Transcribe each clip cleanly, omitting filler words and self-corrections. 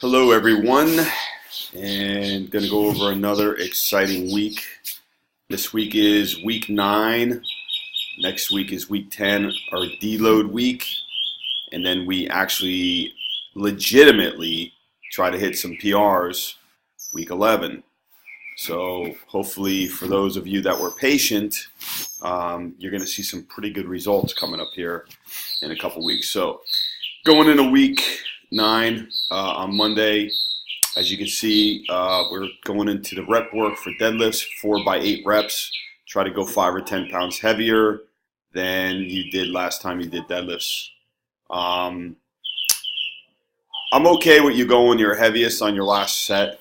Hello, everyone, and going to go over another exciting week. This week is week 9. Next week is week 10, our deload week, and then we actually legitimately try to hit some PRs week 11. So hopefully for those of you that were patient, you're going to see some pretty good results coming up here in a couple weeks. So going into week 9 on Monday, as you can see, we're going into the rep work for deadlifts, 4 by 8 reps. Try to go 5 or 10 pounds heavier than you did last time you did deadlifts. I'm okay with you going your heaviest on your last set.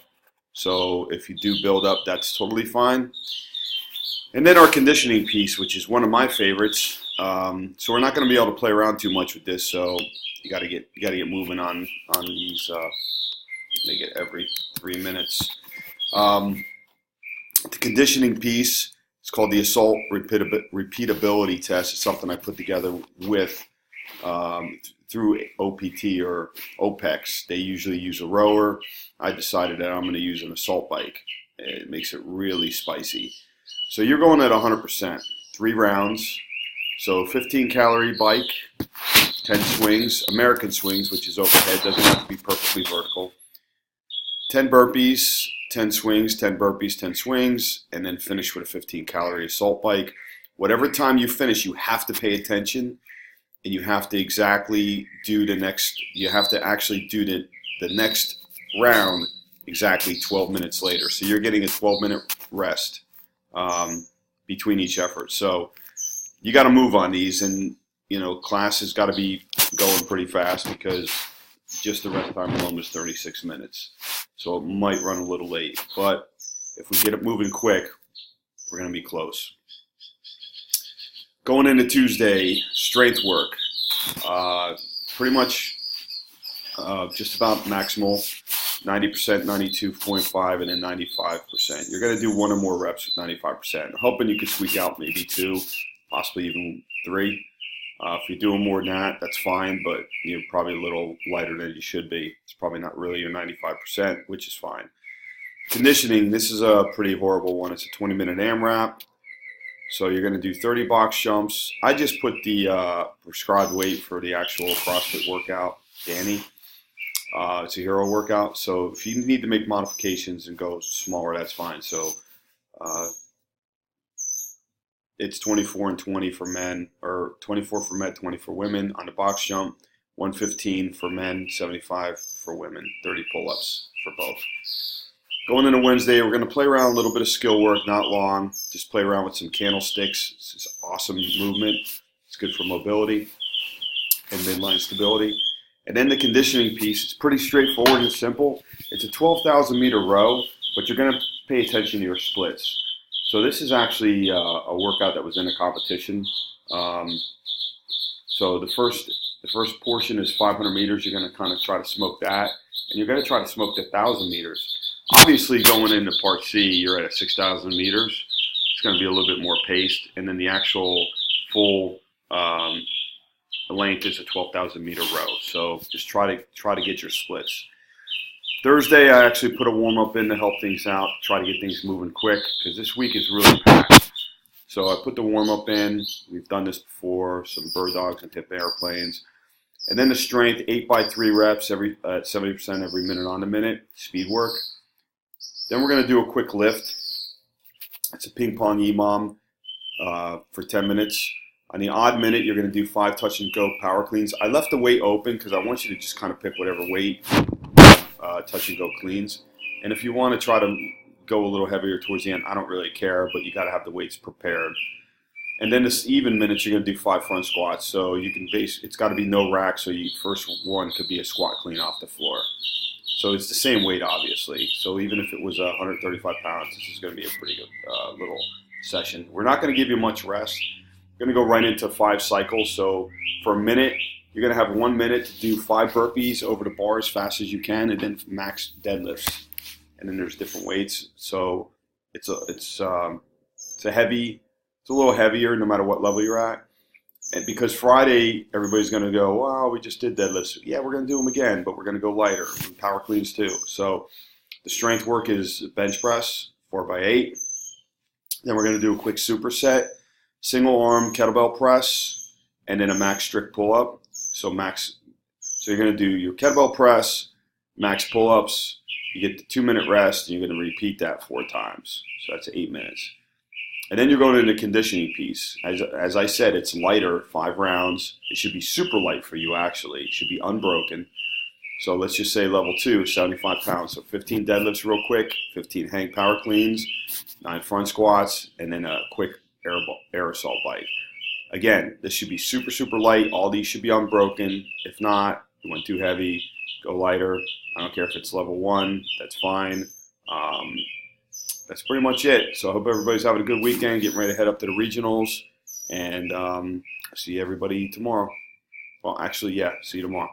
So if you do build up, that's totally fine. And then our conditioning piece, which is one of my favorites. So we're not going to be able to play around too much with this. So you got to get moving on these. Make it every 3 minutes. The conditioning piece is called the Assault Repeatability Test. It's something I put together with through OPT or OPEX. They usually use a rower. I decided that I'm going to use an assault bike. It makes it really spicy. So you're going at 100%, 3 rounds. So 15 calorie bike, 10 swings, American swings, which is overhead, doesn't have to be perfectly vertical. 10 burpees, 10 swings, 10 burpees, 10 swings, and then finish with a 15 calorie assault bike. Whatever time you finish, you have to pay attention, and you have to actually do the next round exactly 12 minutes later. So you're getting a 12-minute rest between each effort. So you got to move on these, and class has got to be going pretty fast because just the rest time alone was 36 minutes. So it might run a little late. But if we get it moving quick, we're going to be close. Going into Tuesday, strength work. Pretty much just about maximal, 90%, 92.5, and then 95%. You're going to do 1 or more reps with 95%. I'm hoping you can squeak out maybe 2, possibly even 3. If you're doing more than that, that's fine, but you're probably a little lighter than you should be. It's probably not really your 95%, which is fine. Conditioning, this is a pretty horrible one. It's a 20-minute AMRAP. So you're going to do 30 box jumps. I just put the prescribed weight for the actual CrossFit workout, Danny. It's a hero workout. So if you need to make modifications and go smaller, that's fine. So it's 24 and 20 for men, or 24 for men, 20 for women on the box jump, 115 for men, 75 for women, 30 pull-ups for both. Going into Wednesday, we're going to play around a little bit of skill work, not long. Just play around with some candlesticks. This is awesome movement. It's good for mobility and midline stability. And then the conditioning piece, it's pretty straightforward and simple. It's a 12,000 meter row, but you're going to pay attention to your splits. So this is actually a workout that was in a competition. So the first portion is 500 meters. You're going to kind of try to smoke that, and you're going to try to smoke the 1,000 meters. Obviously, going into Part C, you're at 6,000 meters. It's going to be a little bit more paced, and then the actual full length is a 12,000 meter row. So just try to get your splits. Thursday, I actually put a warm-up in to help things out, try to get things moving quick, because this week is really packed. So I put the warm-up in. We've done this before, some bird dogs and tip airplanes. And then the strength, 8 by 3 reps, at 70% every minute on the minute, speed work. Then we're going to do a quick lift. It's a ping pong EMOM for 10 minutes. On the odd minute, you're going to do 5 touch and go power cleans. I left the weight open because I want you to just kind of pick whatever weight touch and go cleans. And if you want to try to go a little heavier towards the end, I don't really care, but you got to have the weights prepared. And then this even minutes, you're going to do 5 front squats. So you can it's got to be no rack. So first one could be a squat clean off the floor. So it's the same weight, obviously. So even if it was 135 pounds, this is going to be a pretty good little session. We're not going to give you much rest. We're going to go right into 5 cycles. So for a minute, you're going to have 1 minute to do 5 burpees over the bar as fast as you can, and then max deadlifts. And then there's different weights. So it's a little heavier no matter what level you're at. And because Friday, everybody's going to go, wow, we just did deadlifts. Yeah, we're going to do them again, but we're going to go lighter. And power cleans too. So the strength work is bench press, 4x8. Then we're going to do a quick superset, single arm kettlebell press, and then a max strict pull up. So you're going to do your kettlebell press, max pull ups. You get the 2-minute rest, and you're going to repeat that 4 times. So that's 8 minutes. And then you're going into the conditioning piece. As I said, it's lighter, 5 rounds. It should be super light for you, actually. It should be unbroken. So let's just say level 2, 75 pounds. So 15 deadlifts real quick, 15 hang power cleans, 9 front squats, and then a quick air assault bike. Again, this should be super, super light. All these should be unbroken. If not, you went too heavy, go lighter. I don't care if it's level 1, that's fine. That's pretty much it. So I hope everybody's having a good weekend, getting ready to head up to the regionals, and see everybody tomorrow. Well, actually, yeah, see you tomorrow.